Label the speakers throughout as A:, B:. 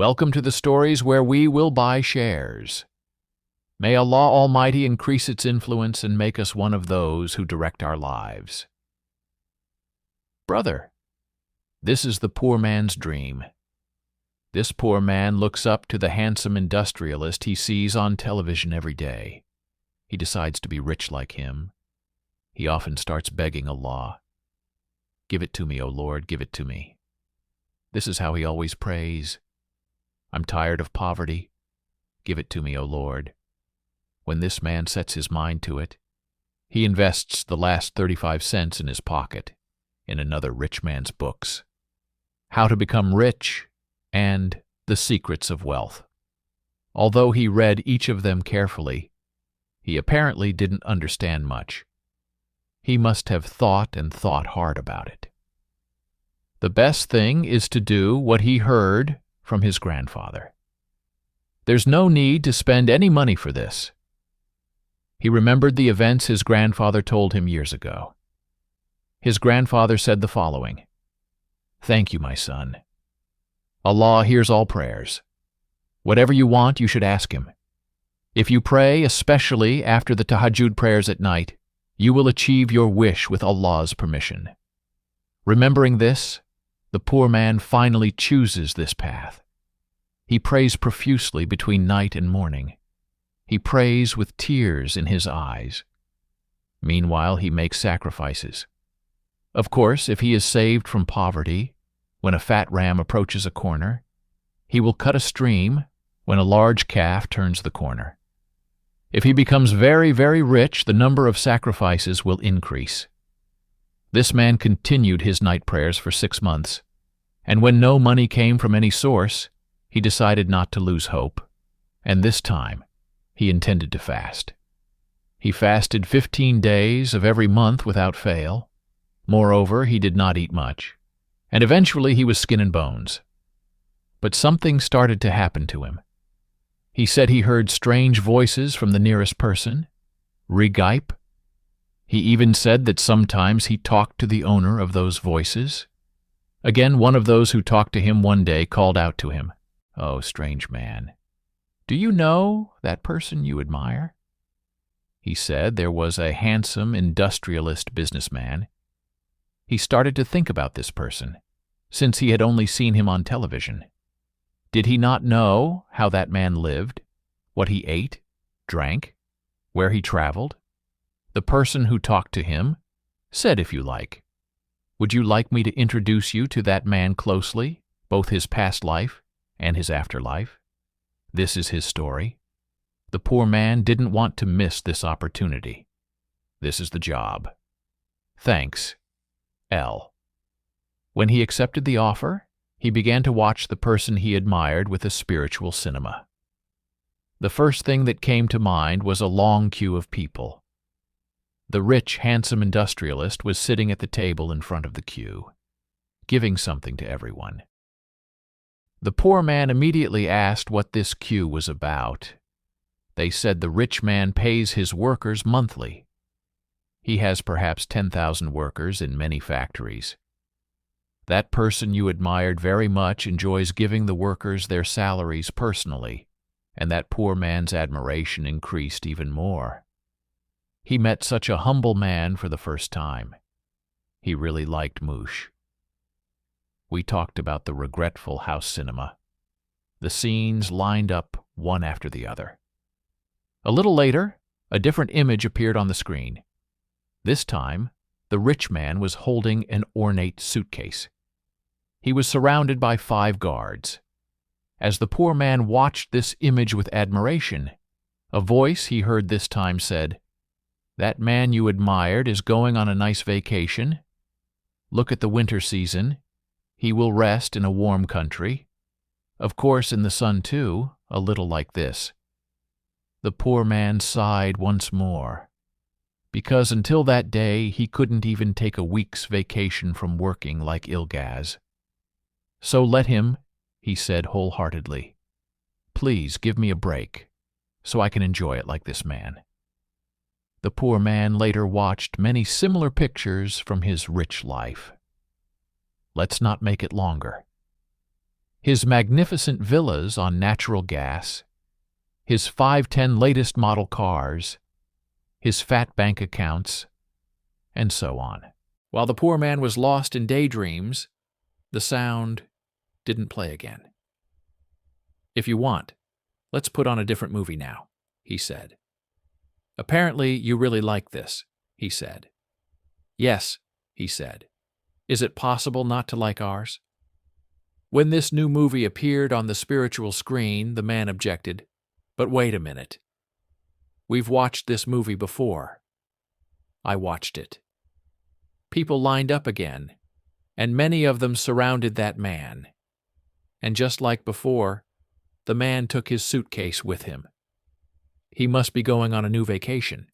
A: Welcome to the stories where we will buy shares. May Allah Almighty increase its influence and make us one of those who direct our lives. Brother, this is the poor man's dream. This poor man looks up to the handsome industrialist he sees on television every day. He decides to be rich like him. He often starts begging Allah. Give it to me, O Lord, give it to me. This is how he always prays. I'm tired of poverty. Give it to me, O Lord. When this man sets his mind to it, he invests the last 35 cents in his pocket in another rich man's books. How to Become Rich and The Secrets of Wealth. Although he read each of them carefully, he apparently didn't understand much. He must have thought and thought hard about it. The best thing is to do what he heard from his grandfather. There's no need to spend any money for this. He remembered the events his grandfather told him years ago. His grandfather said the following: "Thank you, my son. Allah hears all prayers. Whatever you want, you should ask Him. If you pray, especially after the tahajjud prayers at night, you will achieve your wish with Allah's permission." Remembering this, the poor man finally chooses this path. He prays profusely between night and morning. He prays with tears in his eyes. Meanwhile, he makes sacrifices. Of course, if he is saved from poverty, when a fat ram approaches a corner, he will cut a stream when a large calf turns the corner. If he becomes very, very rich, the number of sacrifices will increase. This man continued his night prayers for 6 months, and when no money came from any source, he decided not to lose hope, and this time he intended to fast. He fasted 15 days of every month without fail. Moreover, he did not eat much, and eventually he was skin and bones. But something started to happen to him. He said he heard strange voices from the nearest person, Regaip. He even said that sometimes he talked to the owner of those voices. Again, one of those who talked to him one day called out to him, "Oh, strange man, do you know that person you admire?" He said there was a handsome industrialist businessman. He started to think about this person, since he had only seen him on television. Did he not know how that man lived, what he ate, drank, where he traveled? The person who talked to him said, "If you like. Would you like me to introduce you to that man closely, both his past life and his afterlife? This is his story." The poor man didn't want to miss this opportunity. This is the job. Thanks, L. When he accepted the offer, he began to watch the person he admired with a spiritual cinema. The first thing that came to mind was a long queue of people. The rich, handsome industrialist was sitting at the table in front of the queue, giving something to everyone. The poor man immediately asked what this queue was about. They said the rich man pays his workers monthly. He has perhaps 10,000 workers in many factories. That person you admired very much enjoys giving the workers their salaries personally, and that poor man's admiration increased even more. He met such a humble man for the first time. He really liked Moosh. We talked about the regretful house cinema. The scenes lined up one after the other. A little later, a different image appeared on the screen. This time, the rich man was holding an ornate suitcase. He was surrounded by 5 guards. As the poor man watched this image with admiration, a voice he heard this time said, "That man you admired is going on a nice vacation. Look at the winter season. He will rest in a warm country. Of course, in the sun too, a little like this." The poor man sighed once more, because until that day he couldn't even take a week's vacation from working like Ilgaz. "So let him," he said wholeheartedly. "Please give me a break, so I can enjoy it like this man." The poor man later watched many similar pictures from his rich life. Let's not make it longer. his magnificent villas on natural gas, his 510 latest model cars, his fat bank accounts, and so on. While the poor man was lost in daydreams, the sound didn't play again. "If you want, let's put on a different movie now," he said. "Apparently you really like this," he said. "Yes," he said. "Is it possible not to like ours?" When this new movie appeared on the spiritual screen, the man objected, "But wait a minute. We've watched this movie before." I watched it. People lined up again, and many of them surrounded that man. And just like before, the man took his suitcase with him. He must be going on a new vacation.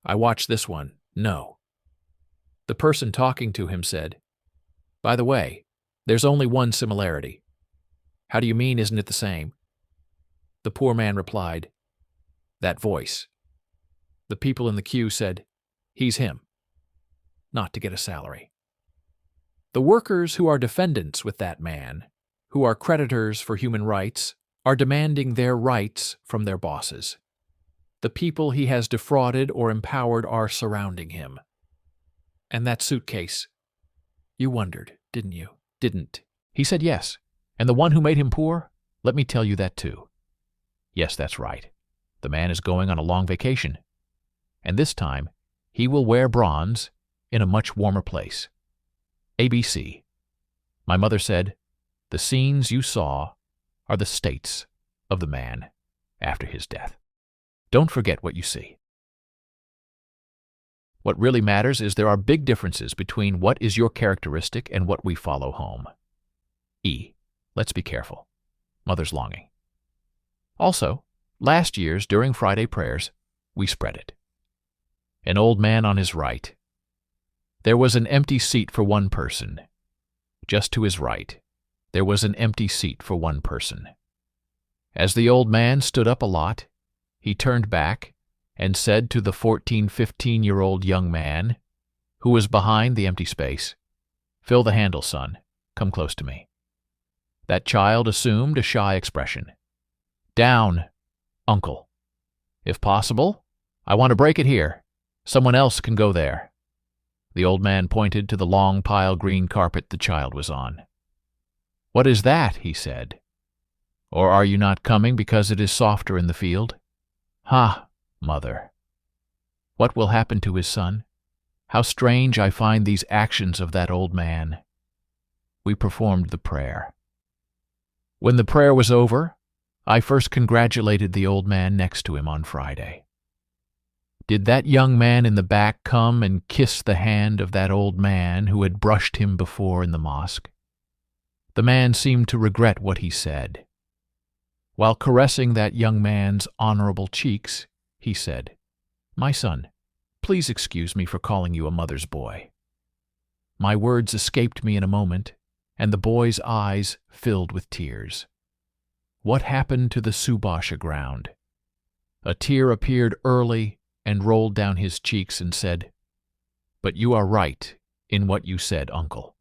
A: I watched this one. No. The person talking to him said, "By the way, there's only one similarity." "How do you mean, isn't it the same?" The poor man replied, "That voice." The people in the queue said, "He's him," not to get a salary. The workers who are defendants with that man, who are creditors for human rights, are demanding their rights from their bosses. The people he has defrauded or empowered are surrounding him. And that suitcase, you wondered, didn't you? Didn't. He said yes. And the one who made him poor? Let me tell you that too. Yes, that's right. The man is going on a long vacation. And this time, he will wear bronze in a much warmer place. ABC. My mother said, the scenes you saw are the states of the man after his death. Don't forget what you see. What really matters is there are big differences between what is your characteristic and what we follow home. E. Let's be careful. Mother's longing. Also, last year's during Friday prayers, we spread it. An old man on his right. There was an empty seat for one person. Just to his right, there was an empty seat for one person. As the old man stood up a lot, he turned back and said to the 14-15-year-old young man who was behind the empty space, "Fill the handle, son. Come close to me." That child assumed a shy expression. "Down, uncle. If possible, I want to break it here. Someone else can go there." The old man pointed to the long pile green carpet the child was on. "What is that?" he said. "Or are you not coming because it is softer in the field?" "Ha, mother. What will happen to his son? How strange I find these actions of that old man." We performed the prayer. When the prayer was over, I first congratulated the old man next to him on Friday. Did that young man in the back come and kiss the hand of that old man who had brushed him before in the mosque? The man seemed to regret what he said. While caressing that young man's honorable cheeks, he said, "My son, please excuse me for calling you a mother's boy." My words escaped me in a moment, and the boy's eyes filled with tears. What happened to the Subasha ground? A tear appeared early and rolled down his cheeks and said, "But you are right in what you said, uncle.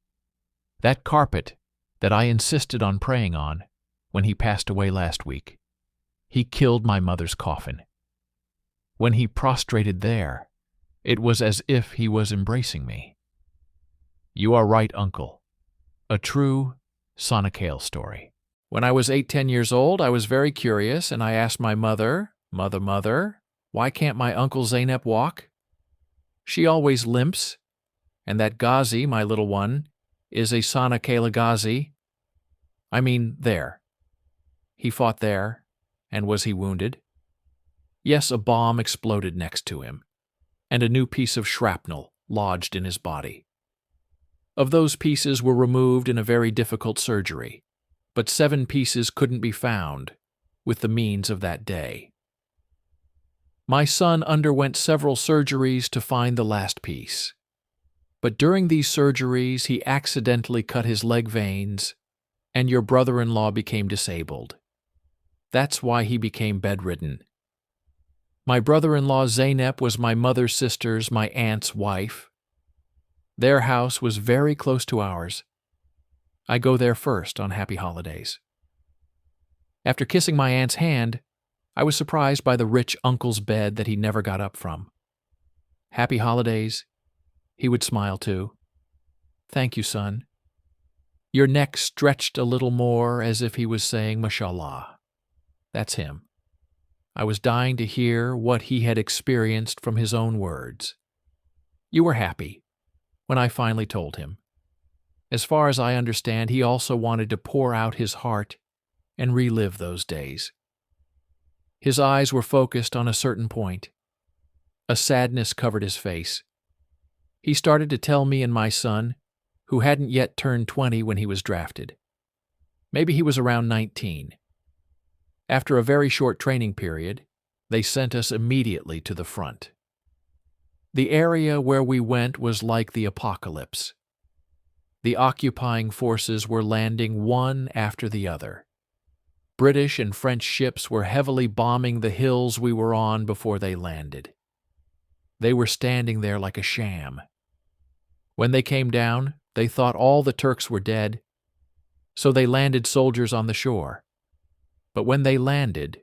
A: That carpet that I insisted on praying on when he passed away last week, he killed my mother's coffin. When he prostrated there, it was as if he was embracing me." You are right, uncle. A true Sonakale story. When I was 8-10 years old, I was very curious, and I asked my mother, Mother, why can't my Uncle Zainab walk? She always limps, and that Ghazi, my little one, is a Sonakale Ghazi. I mean, there. He fought there, and was he wounded? Yes, a bomb exploded next to him, and a new piece of shrapnel lodged in his body. Of those pieces were removed in a very difficult surgery, but 7 pieces couldn't be found with the means of that day. My son underwent several surgeries to find the last piece, but during these surgeries he accidentally cut his leg veins, and your brother-in-law became disabled. That's why he became bedridden. My brother-in-law Zainab was my mother's sister's, my aunt's wife. Their house was very close to ours.
B: I go there first on happy holidays. After kissing my aunt's hand, I was surprised by the rich uncle's bed that he never got up from. Happy holidays, he would smile too. Thank you, son. Your neck stretched a little more as if he was saying mashallah. That's him. I was dying to hear what he had experienced from his own words. You were happy when I finally told him. As far as I understand, he also wanted to pour out his heart and relive those days. His eyes were focused on a certain point. A sadness covered his face. He started to tell me and my son, who hadn't yet turned 20 when he was drafted. Maybe he was around 19. After a very short training period, they sent us immediately to the front. The area where we went was like the apocalypse. The occupying forces were landing one after the other. British and French ships were heavily bombing the hills we were on before they landed. They were standing there like a sham. When they came down, they thought all the Turks were dead, so they landed soldiers on the shore. But when they landed,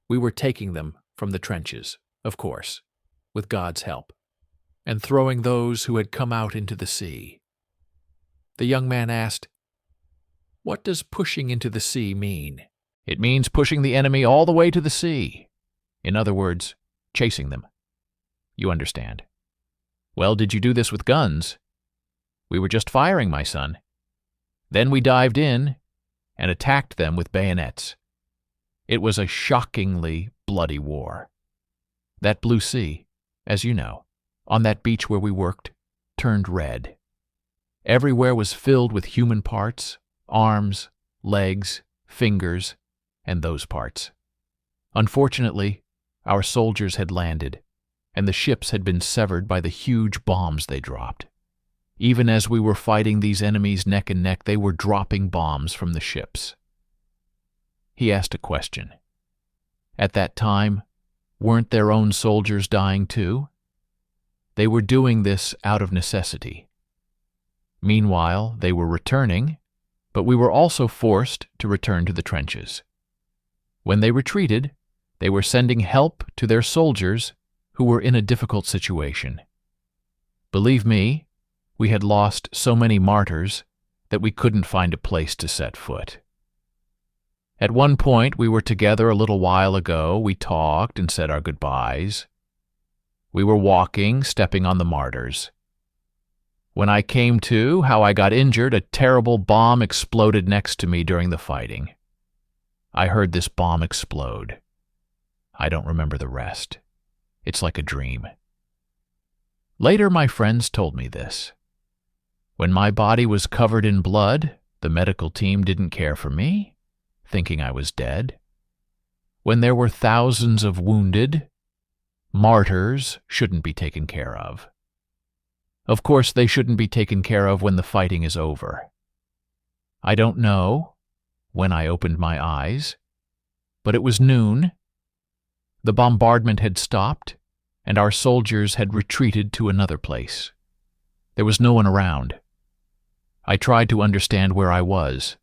B: we were taking them from the trenches, of course, with God's help, and throwing those who had come out into the sea. The young man asked, "What does pushing into the sea mean?"
A: It means pushing the enemy all the way to the sea. In other words, chasing them. You understand. Well, did you do this with guns? We were just firing, my son. Then we dived in and attacked them with bayonets. It was a shockingly bloody war. That blue sea, as you know, on that beach where we worked, turned red. Everywhere was filled with human parts, arms, legs, fingers, and those parts. Unfortunately, our soldiers had landed, and the ships had been severed by the huge bombs they dropped. Even as we were fighting these enemies neck and neck, they were dropping bombs from the ships. He asked a question. At that time, weren't their own soldiers dying too? They were doing this out of necessity. Meanwhile, they were returning, but we were also forced to return to the trenches. When they retreated, they were sending help to their soldiers who were in a difficult situation. Believe me, we had lost so many martyrs that we couldn't find a place to set foot. At one point, we were together a little while ago. We talked and said our goodbyes. We were walking, stepping on the martyrs. When I came to how I got injured, a terrible bomb exploded next to me during the fighting. I heard this bomb explode. I don't remember the rest. It's like a dream. Later, my friends told me this. When my body was covered in blood, the medical team didn't care for me, thinking I was dead. When there were thousands of wounded, martyrs shouldn't be taken care of. Of course, they shouldn't be taken care of when the fighting is over. I don't know when I opened my eyes, but it was noon. The bombardment had stopped, and our soldiers had retreated to another place. There was no one around. I tried to understand where I was.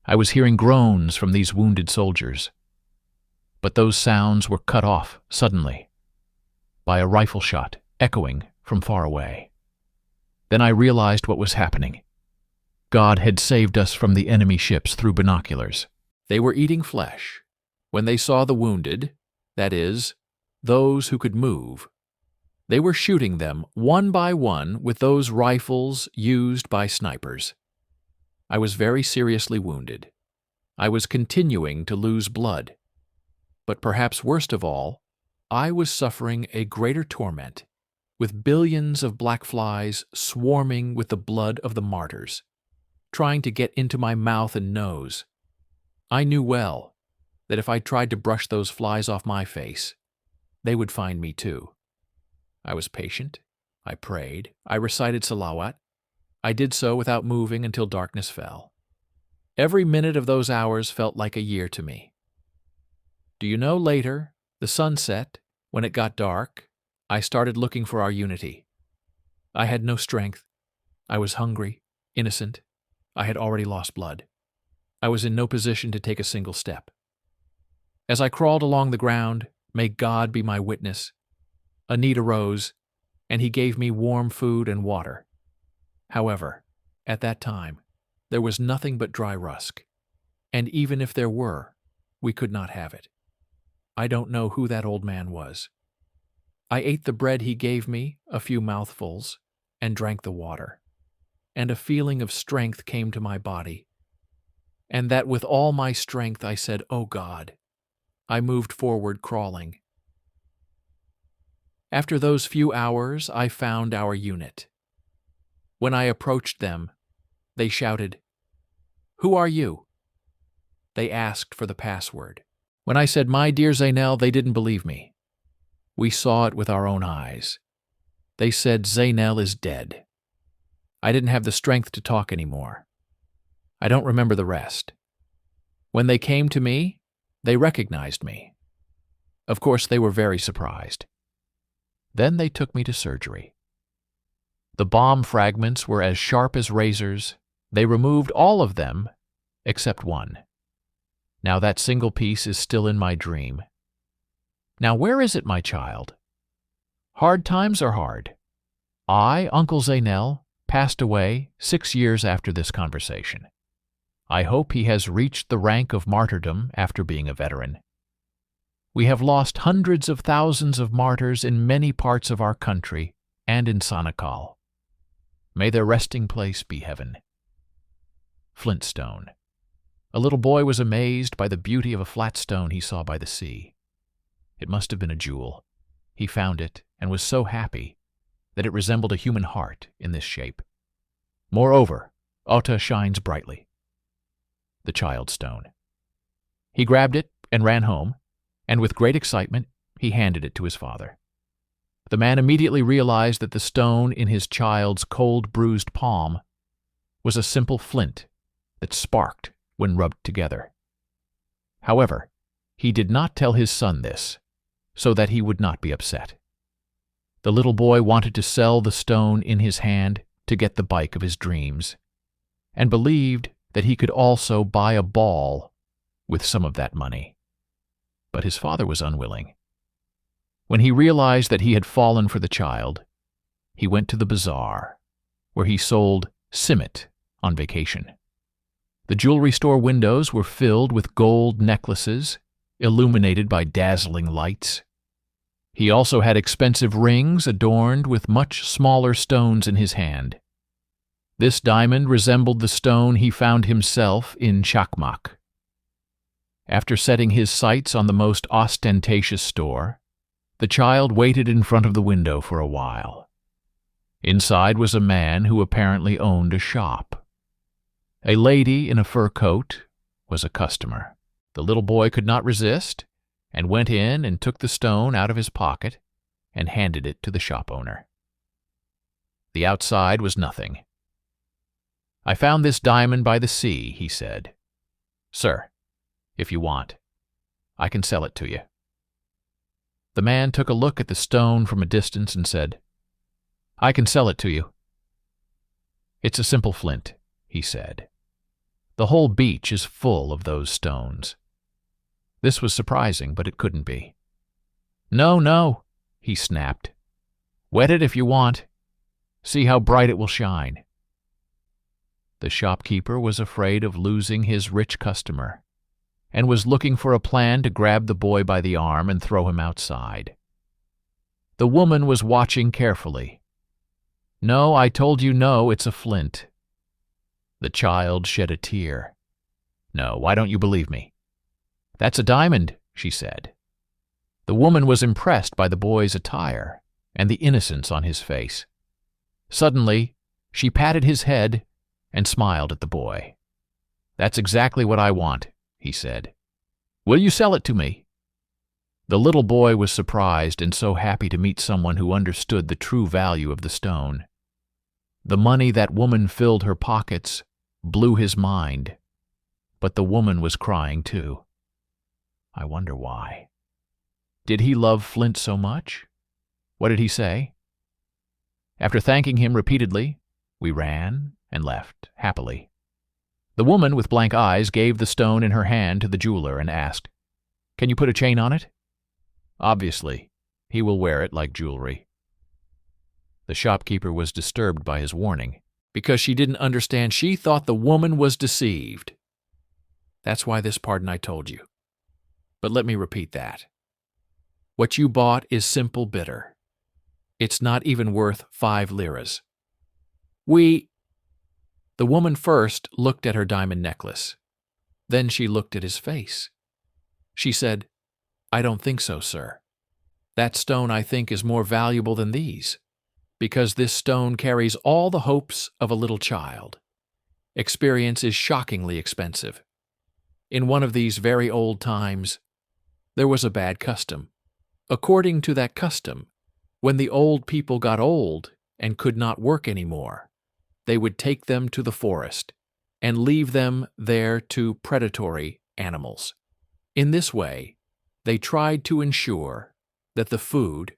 A: I was hearing groans from these wounded soldiers. But those sounds were cut off suddenly by a rifle shot echoing from far away. Then I realized what was happening. God had saved us from the enemy ships through binoculars.
B: They were eating flesh. When they saw the wounded, that is, those who could move, they were shooting them one by one with those rifles used by snipers. I was very seriously wounded. I was continuing to lose blood. But perhaps worst of all, I was suffering a greater torment, with billions of black flies swarming with the blood of the martyrs, trying to get into my mouth and nose. I knew well that if I tried to brush those flies off my face, they would find me too. I was patient. I prayed. I recited salawat. I did so without moving until darkness fell. Every minute of those hours felt like a year to me. Do you know, later, the sun set, when it got dark, I started looking for our unity. I had no strength. I was hungry, innocent, I had already lost blood. I was in no position to take a single step. As I crawled along the ground, may God be my witness, a need arose, and he gave me warm food and water. However, at that time, there was nothing but dry rusk, and even if there were, we could not have it. I don't know who that old man was. I ate the bread he gave me, a few mouthfuls, and drank the water, and a feeling of strength came to my body, and that with all my strength I said, "Oh God." I moved forward crawling. After those few hours, I found our unit. When I approached them, they shouted, "Who are you?" They asked for the password. When I said, "My dear Zainel," they didn't believe me. We saw it with our own eyes. They said Zainel is dead. I didn't have the strength to talk anymore. I don't remember the rest. When they came to me, they recognized me. Of course, they were very surprised. Then they took me to surgery. The bomb fragments were as sharp as razors. They removed all of them except one. Now that single piece is still in my dream. Now where is it, my child? Hard times are hard. I, Uncle Zainel, passed away 6 years after this conversation. I hope he has reached the rank of martyrdom after being a veteran. We have lost hundreds of thousands of martyrs in many parts of our country and in Sanakal. May their resting place be heaven. Flintstone. A little boy was amazed by the beauty of a flat stone he saw by the sea. It must have been a jewel. He found it and was so happy that it resembled a human heart in this shape. Moreover, Ota shines brightly. The child stone. He grabbed it and ran home, and with great excitement, he handed it to his father. The man immediately realized that the stone in his child's cold, bruised palm was a simple flint that sparked when rubbed together. However, he did not tell his son this, so that he would not be upset. The little boy wanted to sell the stone in his hand to get the bike of his dreams, and believed that he could also buy a ball with some of that money. But his father was unwilling. When he realized that he had fallen for the child, he went to the bazaar, where he sold simit on vacation. The jewelry store windows were filled with gold necklaces, illuminated by dazzling lights. He also had expensive rings adorned with much smaller stones in his hand. This diamond resembled the stone he found himself in Chakmak. After setting his sights on the most ostentatious store, the child waited in front of the window for a while. Inside was a man who apparently owned a shop. A lady in a fur coat was a customer. The little boy could not resist, and went in and took the stone out of his pocket and handed it to the shop owner. The outside was nothing. "I found this diamond by the sea," he said. "Sir, if you want, I can sell it to you." The man took a look at the stone from a distance and said, "I can sell it to you." "It's a simple flint," he said. "The whole beach is full of those stones." This was surprising, but it couldn't be. "No, no," he snapped. "Wet it if you want. See how bright it will shine." The shopkeeper was afraid of losing his rich customer, and was looking for a plan to grab the boy by the arm and throw him outside. The woman was watching carefully. "No, I told you no, it's a flint." The child shed a tear. "No, why don't you believe me?" "That's a diamond," she said. The woman was impressed by the boy's attire and the innocence on his face. Suddenly, she patted his head and smiled at the boy. "That's exactly what I want," he said. "Will you sell it to me?" The little boy was surprised and so happy to meet someone who understood the true value of the stone. The money that woman filled her pockets blew his mind, but the woman was crying too. I wonder why. Did he love Flint so much? What did he say? After thanking him repeatedly, we ran and left happily.
A: The woman with blank eyes gave the stone in her hand to the jeweler and asked, "Can you put a chain on it?" "Obviously. He will wear it like jewelry." The shopkeeper was disturbed by his warning, because she didn't understand. She thought the woman was deceived. That's why this pardon I told you. But let me repeat that. What you bought is simple bitter. It's not even worth 5 liras. The woman first looked at her diamond necklace. Then she looked at his face. She said, "I don't think so, sir. That stone, I think, is more valuable than these, because this stone carries all the hopes of a little child. Experience is shockingly expensive. In one of these very old times, there was a bad custom. According to that custom, when the old people got old and could not work anymore, they would take them to the forest and leave them there to predatory animals. In this way, they tried to ensure that the food,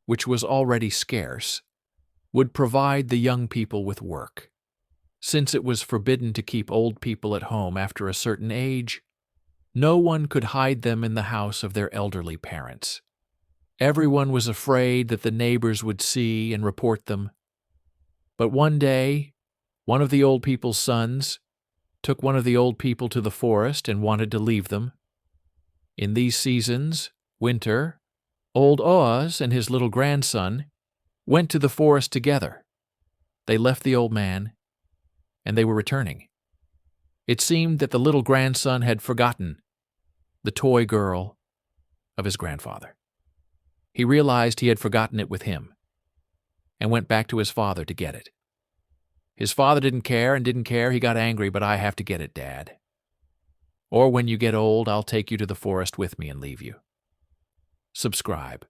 A: which was already scarce, would provide the young people with work. Since it was forbidden to keep old people at home after a certain age, no one could hide them in the house of their elderly parents. Everyone was afraid that the neighbors would see and report them. But one day, one of the old people's sons took one of the old people to the forest and wanted to leave them. In these seasons, winter, old Oaz and his little grandson went to the forest together. They left the old man, and they were returning. It seemed that the little grandson had forgotten the toy girl of his grandfather. He realized he had forgotten it with him, and went back to his father to get it. His father didn't care. He got angry, "But I have to get it, Dad. Or when you get old, I'll take you to the forest with me and leave you." Subscribe.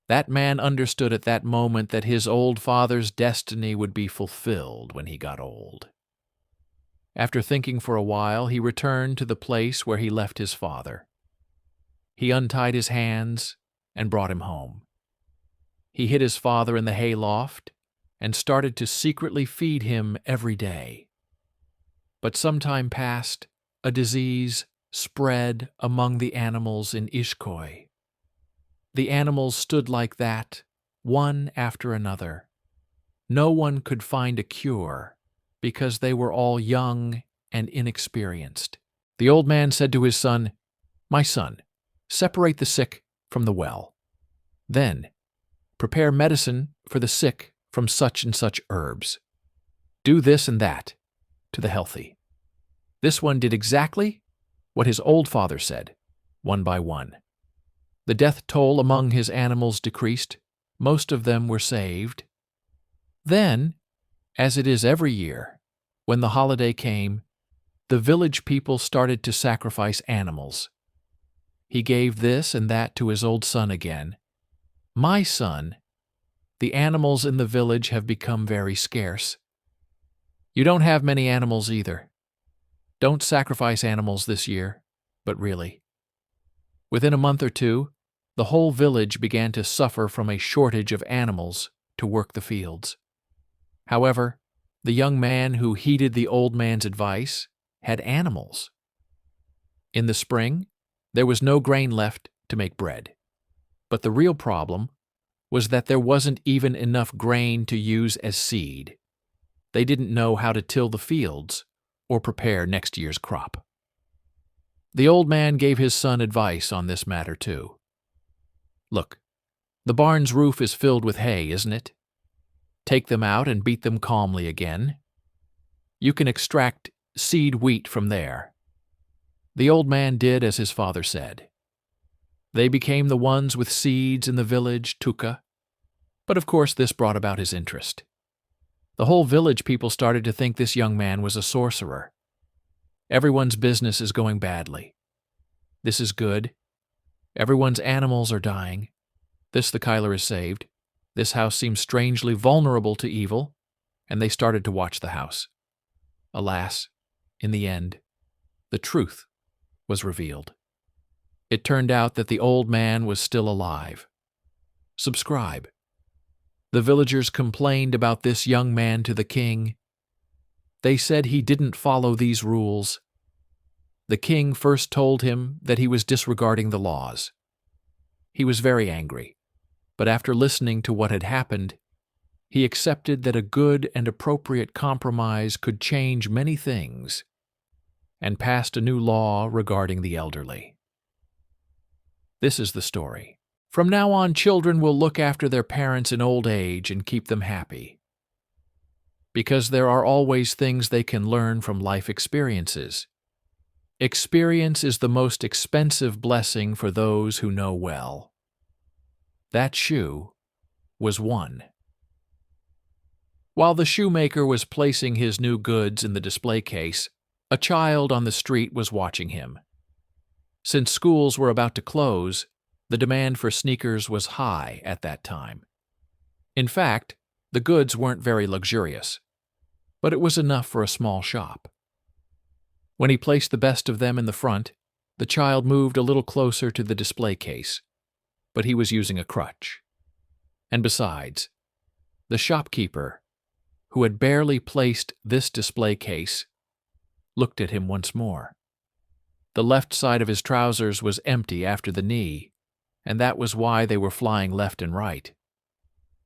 A: That man understood at that moment that his old father's destiny would be fulfilled when he got old. After thinking for a while, he returned to the place where he left his father. He untied his hands and brought him home. He hid his father in the hayloft and started to secretly feed him every day. But some time passed, a disease spread among the animals in Ishkoy. The animals stood like that, one after another. No one could find a cure, because they were all young and inexperienced. The old man said to his son, "My son, separate the sick from the well. Then, prepare medicine for the sick from such and such herbs. Do this and that to the healthy." This one did exactly what his old father said, one by one. The death toll among his animals decreased. Most of them were saved. Then, as it is every year, when the holiday came, the village people started to sacrifice animals. He gave this and that to his old son again. "My son, the animals in the village have become very scarce. You don't have many animals either. Don't sacrifice animals this year, but really." Within a month or two, the whole village began to suffer from a shortage of animals to work the fields. However, the young man who heeded the old man's advice had animals. In the spring, there was no grain left to make bread. But the real problem was that there wasn't even enough grain to use as seed. They didn't know how to till the fields or prepare next year's crop. The old man gave his son advice on this matter too. "Look, the barn's roof is filled with hay, isn't it? Take them out and beat them calmly again. You can extract seed wheat from there." The old man did as his father said. They became the ones with seeds in the village, Tuka. But of course this brought about his interest. The whole village people started to think this young man was a sorcerer. Everyone's business is going badly. This is good. Everyone's animals are dying. This the Kyler is saved. This house seems strangely vulnerable to evil, and they started to watch the house. Alas, in the end, the truth was revealed. It turned out that the old man was still alive. Subscribe. The villagers complained about this young man to the king.
B: They said he didn't follow these rules. The king first told him that he was disregarding the laws. He was very angry, but after listening to what had happened, he accepted that a good and appropriate compromise could change many things, and passed a new law regarding the elderly. This is the story. From now on, children will look after their parents in old age and keep them happy, because there are always things they can learn from life experiences. Experience is the most expensive blessing for those who know well. That shoe was one. While the shoemaker was placing his new goods in the display case, a child on the street was watching him. Since schools were about to close, the demand for sneakers was high at that time. In fact, the goods weren't very luxurious, but it was enough for a small shop. When he placed the best of them in the front, the child moved a little closer to the display case, but he was using a crutch. And besides, the shopkeeper, who had barely placed this display case, looked at him once more. The left side of his trousers was empty after the knee, and that was why they were flying left and right.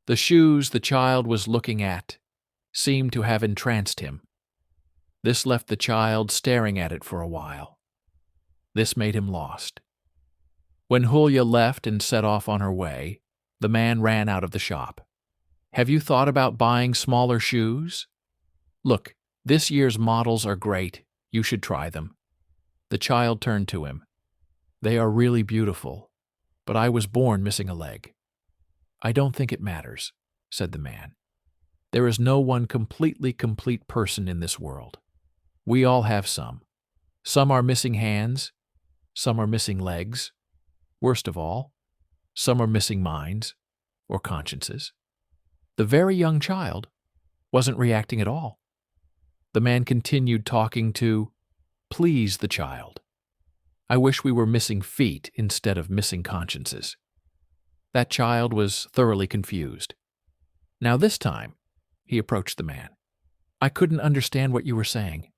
B: The shoes the child was looking at seemed to have entranced him. This left the child staring at it for a while. This made him lost. When Hulya left and set off on her way, the man ran out of the shop. Have you thought about buying smaller shoes? Look, this year's models are great. You should try them. The child turned to him. They are really beautiful, but I was born missing a leg. I don't think it matters, said the man. There is no one completely complete person in this world. We all have some. Some are missing hands, some are missing legs. Worst of all, some are missing minds or consciences. The very young child wasn't reacting at all. The man continued talking to please the child. I wish we were missing feet instead of missing consciences. That child was thoroughly confused. Now this time, he approached the man. I couldn't understand what you were saying.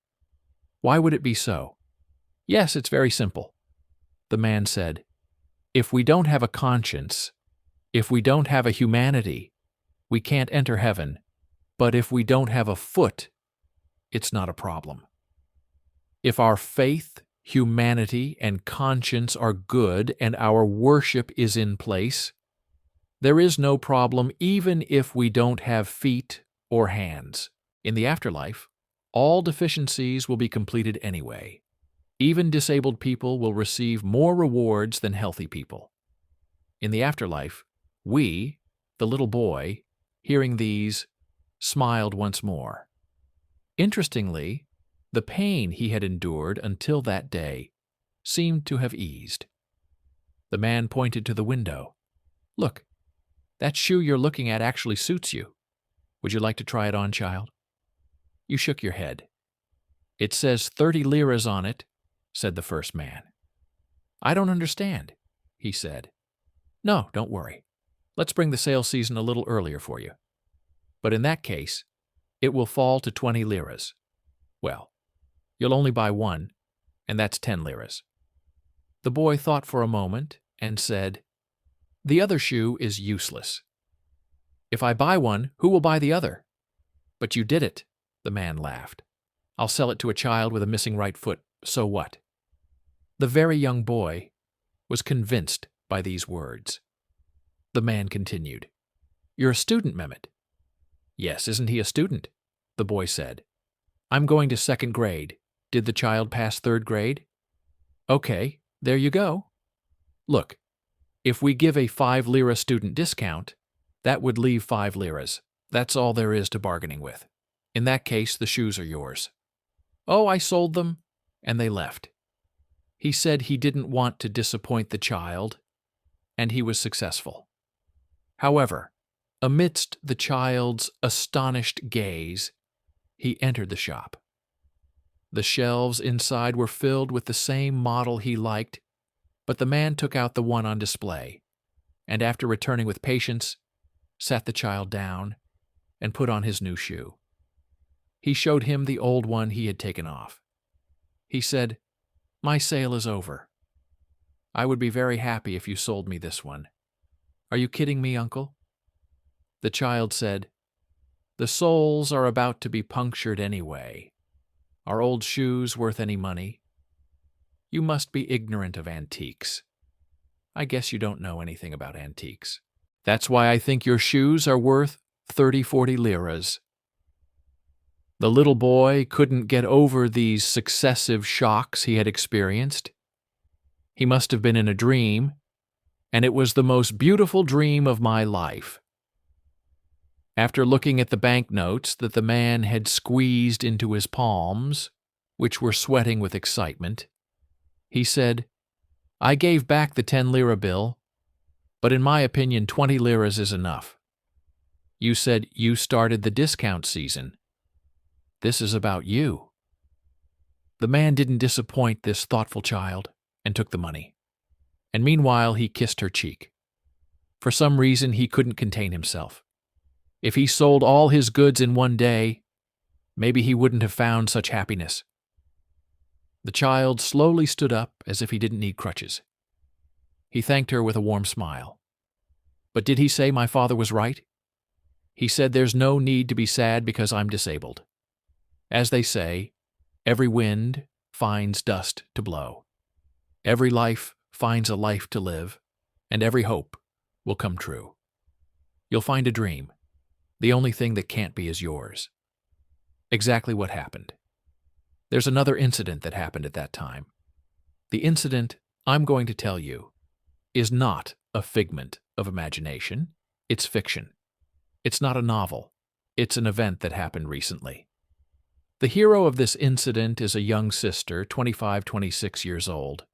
B: Why would it be so? Yes, it's very simple. The man said, if we don't have a conscience, if we don't have a humanity, we can't enter heaven. But if we don't have a foot, it's not a problem. If our faith, humanity, and conscience are good and our worship is in place, there is no problem even if we don't have feet or hands. In the afterlife, all deficiencies will be completed anyway. Even disabled people will receive more rewards than healthy people. In the afterlife, we, the little boy, hearing these, smiled once more. Interestingly, the pain he had endured until that day seemed to have eased. The man pointed to the window. Look, that shoe you're looking at actually suits you. Would you like to try it on, child? You shook your head. It says 30 liras on it, said the first man. I don't understand, he said. No, don't worry. Let's bring the sale season a little earlier for you. But in that case, it will fall to 20 liras. Well, you'll only buy one, and that's 10 liras. The boy thought for a moment and said, the other shoe is useless. If I buy one, who will buy the other? But you did it, the man laughed. I'll sell it to a child with a missing right foot, so what? The very young boy was convinced by these words. The man continued, You're a student, Mehmet. Yes, isn't he a student? The boy said. I'm going to 2nd grade. Did the child pass 3rd grade? Okay, there you go. Look, if we give a 5 lira student discount, that would leave 5 liras. That's all there is to bargaining with. In that case, the shoes are yours. Oh, I sold them, and they left. He said he didn't want to disappoint the child, and he was successful. However, amidst the child's astonished gaze, he entered the shop. The shelves inside were filled with the same model he liked, but the man took out the one on display, and after returning with patience, sat the child down and put on his new shoe. He showed him the old one he had taken off. He said, "My sale is over. I would be very happy if you sold me this one. Are you kidding me, uncle?" The child said, "The soles are about to be punctured anyway. Are old shoes worth any money? You must be ignorant of antiques. I guess you don't know anything about antiques. That's why I think your shoes are worth 30-40 liras." The little boy couldn't get over these successive shocks he had experienced. He must have been in a dream, and it was the most beautiful dream of my life. After looking at the banknotes that the man had squeezed into his palms, which were sweating with excitement, he said, "I gave back the 10-lira bill, but in my opinion 20 liras is enough. You said you started the discount season. This is about you." The man didn't disappoint this thoughtful child and took the money. And meanwhile he kissed her cheek. For some reason he couldn't contain himself. If he sold all his goods in one day, maybe he wouldn't have found such happiness. The child slowly stood up as if he didn't need crutches. He thanked her with a warm smile. But did he say my father was right? He said there's no need to be sad because I'm disabled. As they say, every wind finds dust to blow. Every life finds a life to live, and every hope will come true. You'll find a dream. The only thing that can't be is yours. Exactly what happened. There's another incident that happened at that time. The incident I'm going to tell you is not a figment of imagination. It's fiction. It's not a novel. It's an event that happened recently. The hero of this incident is a young sister, 25, 26 years old.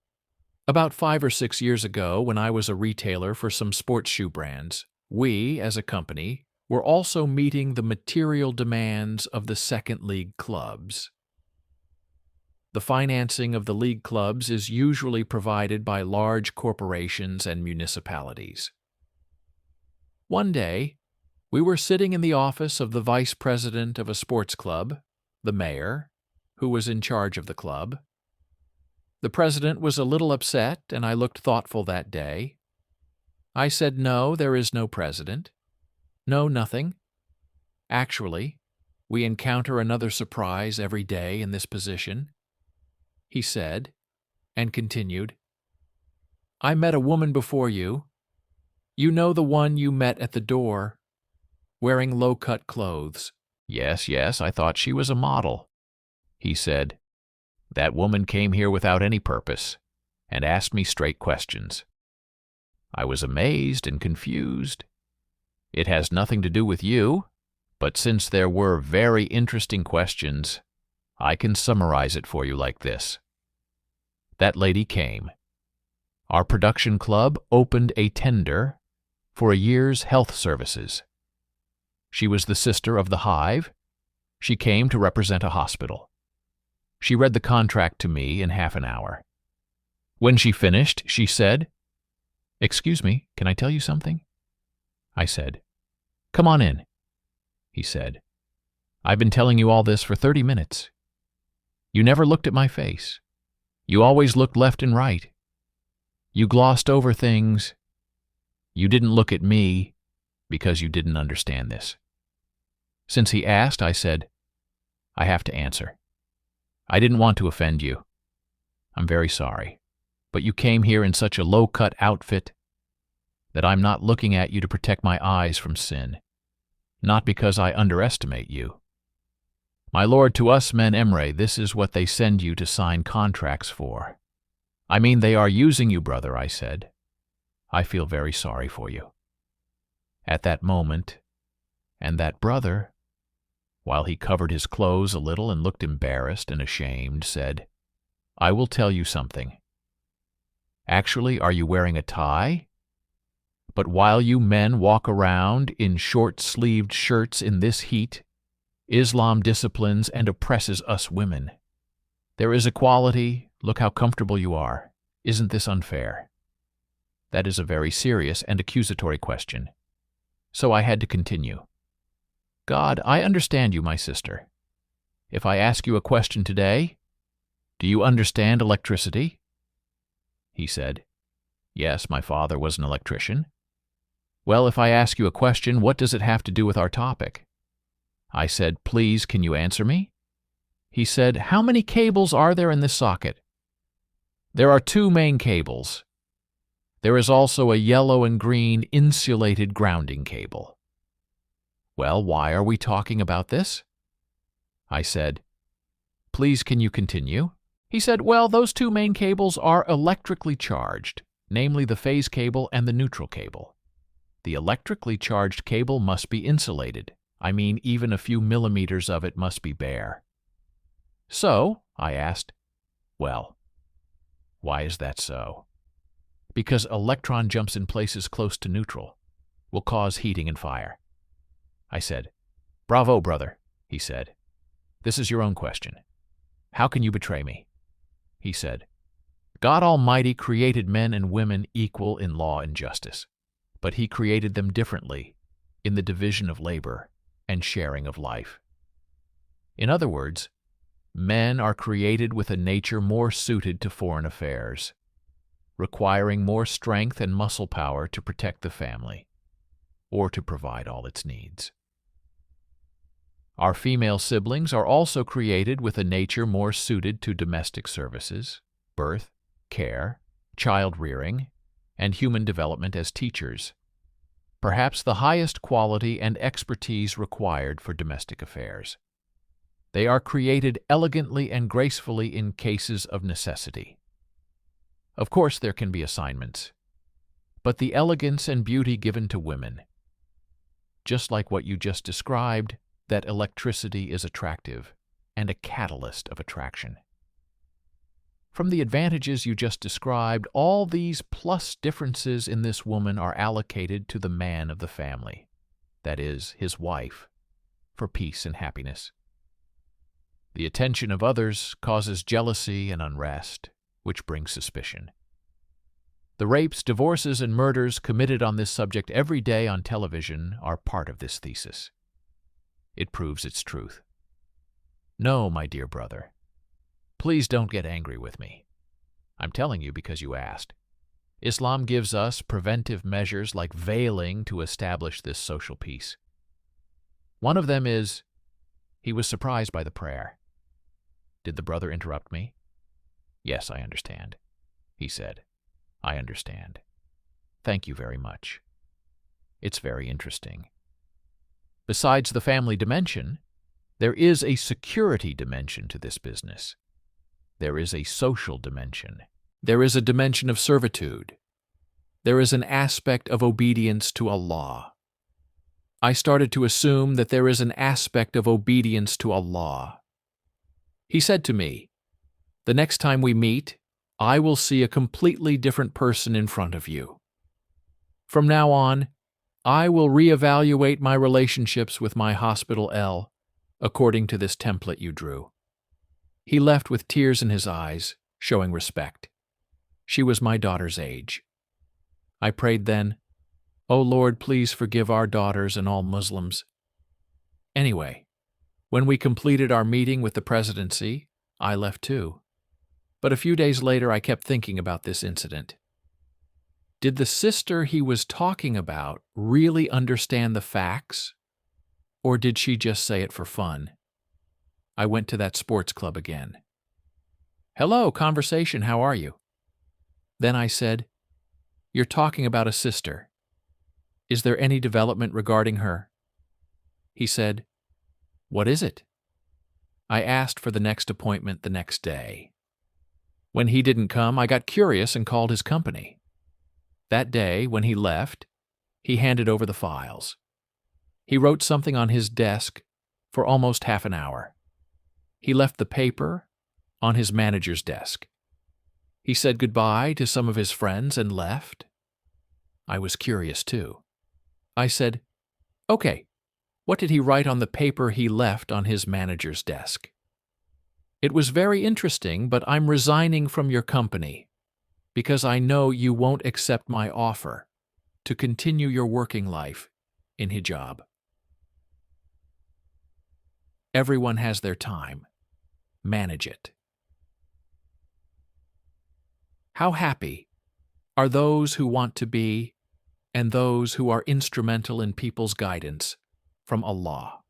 B: About 5 or 6 years ago, when I was a retailer for some sports shoe brands, we, as a company, were also meeting the material demands of the second league clubs. The financing of the league clubs is usually provided by large corporations and municipalities. One day, we were sitting in the office of the vice president of a sports club, the mayor, who was in charge of the club. The president was a little upset, and I looked thoughtful that day. I said, "No, there is no president. No, nothing. Actually, we encounter another surprise every day in this position," he said, and continued, "I met a woman before you. You know the one you met at the door, wearing low-cut clothes."
A: Yes, I thought she was a model," he said. "That woman came here without any purpose and asked me straight questions. I was amazed and confused. It has nothing to do with you, but since there were very interesting questions, I can summarize it for you like this. That lady came. Our production club opened a tender for a year's health services. She was the sister of the Hive. She came to represent a hospital. She read the contract to me in half an hour. When she finished, she said, "Excuse me, can I tell you something?" I said, "Come on in." He said, "I've been telling you all this for 30 minutes. You never looked at my face. You always looked left and right. You glossed over things. You didn't look at me because you didn't understand this." Since he asked, I said, "I have to answer. I didn't want to offend you. I'm very sorry, but you came here in such a low-cut outfit that I'm not looking at you to protect my eyes from sin, not because I underestimate you. My lord, to us men Emre, this is what they send you to sign contracts for. I mean, they are using you, brother," I said. "I feel very sorry for you." At that moment, and that brother, while he covered his clothes a little and looked embarrassed and ashamed, said, "I will tell you something. Actually, are you wearing a tie? But while you men walk around in short-sleeved shirts in this heat, Islam disciplines and oppresses us women. There is equality. Look how comfortable you are. Isn't this unfair?" That is a very serious and accusatory question. So I had to continue. "God, I understand you, my sister. If I ask you a question today, do you understand electricity? He said, Yes, my father was an electrician. Well, if I ask you a question, what does it have to do with our topic? I said, Please, can you answer me? He said, How many cables are there in this socket? There are 2 main cables. There is also a yellow and green insulated grounding cable. Well, why are we talking about this? I said, Please, can you continue? He said, Well, those 2 main cables are electrically charged, namely the phase cable and the neutral cable. The electrically charged cable must be insulated. I mean, even a few millimeters of it must be bare. So, I asked, Well, why is that so? Because electron jumps in places close to neutral will cause heating and fire. I said, Bravo, brother, he said. This is your own question. How can you betray me? He said, God Almighty created men and women equal in law and justice, but He created them differently in the division of labor and sharing of life. In other words, men are created with a nature more suited to foreign affairs, requiring more strength and muscle power to protect the family or to provide all its needs. Our female siblings are also created with a nature more suited to domestic services, birth, care, child rearing, and human development as teachers, perhaps the highest quality and expertise required for domestic affairs. They are created elegantly and gracefully in cases of necessity. Of course, there can be assignments, but the elegance and beauty given to women, just like what you just described, that electricity is attractive and a catalyst of attraction. From the advantages you just described, all these plus differences in this woman are allocated to the man of the family, that is, his wife, for peace and happiness. The attention of others causes jealousy and unrest, which brings suspicion. The rapes, divorces, and murders committed on this subject every day on television are part of this thesis. It proves its truth. No, my dear brother, please don't get angry with me. I'm telling you because you asked. Islam gives us preventive measures like veiling to establish this social peace. One of them is, he was surprised by the prayer. Did the brother interrupt me? Yes, I understand, he said. I understand. Thank you very much. It's very interesting. Besides the family dimension, there is a security dimension to this business. There is a social dimension. There is a dimension of servitude. There is an aspect of obedience to Allah. I started to assume that there is an aspect of obedience to Allah. He said to me, The next time we meet, I will see a completely different person in front of you. From now on, I will reevaluate my relationships with my hospital L according to this template you drew. He left with tears in his eyes, showing respect. She was my daughter's age. I prayed then, O Lord, please forgive our daughters and all Muslims. Anyway, when we completed our meeting with the presidency, I left too. But a few days later, I kept thinking about this incident. Did the sister he was talking about really understand the facts? Or did she just say it for fun? I went to that sports club again. Hello, conversation, how are you? Then I said, You're talking about a sister. Is there any development regarding her? He said, What is it? I asked for the next appointment the next day. When he didn't come, I got curious and called his company. That day, when he left, he handed over the files. He wrote something on his desk for almost half an hour. He left the paper on his manager's desk. He said goodbye to some of his friends and left. I was curious too. I said, Okay, what did he write on the paper he left on his manager's desk? It was very interesting, but I'm resigning from your company because I know you won't accept my offer to continue your working life in hijab.
B: Everyone has their time. Manage it. How happy are those who want to be and those who are instrumental in people's guidance from Allah.